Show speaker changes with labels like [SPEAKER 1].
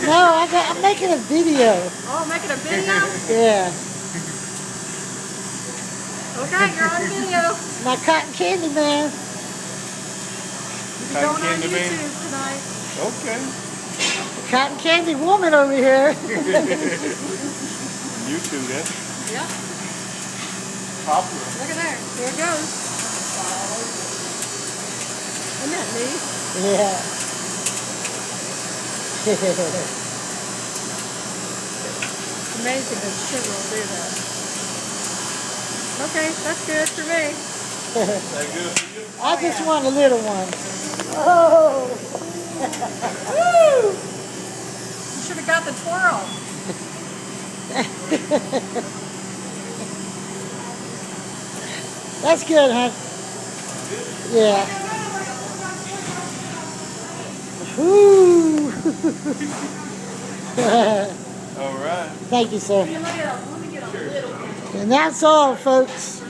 [SPEAKER 1] No, I'm making a video.
[SPEAKER 2] Oh, making a video?
[SPEAKER 1] Yeah.
[SPEAKER 2] Okay, you're on video.
[SPEAKER 1] My cotton candy man.
[SPEAKER 2] You're going on YouTube tonight.
[SPEAKER 3] Okay.
[SPEAKER 1] Cotton candy woman over here.
[SPEAKER 3] YouTube, that's
[SPEAKER 2] Yep.
[SPEAKER 3] popular.
[SPEAKER 2] Look at there. Here it goes. Isn't that neat?
[SPEAKER 1] Yeah.
[SPEAKER 2] It's amazing that sugar will do that. Okay, that's good for me.
[SPEAKER 3] Is that good for you?
[SPEAKER 1] I just want a little one. Oh.
[SPEAKER 2] Woo! You should have got the twirl.
[SPEAKER 1] That's good, huh? Yeah. Woo.
[SPEAKER 3] All right.
[SPEAKER 1] Thank you, sir.
[SPEAKER 2] Let me get a little.
[SPEAKER 1] And that's all, folks.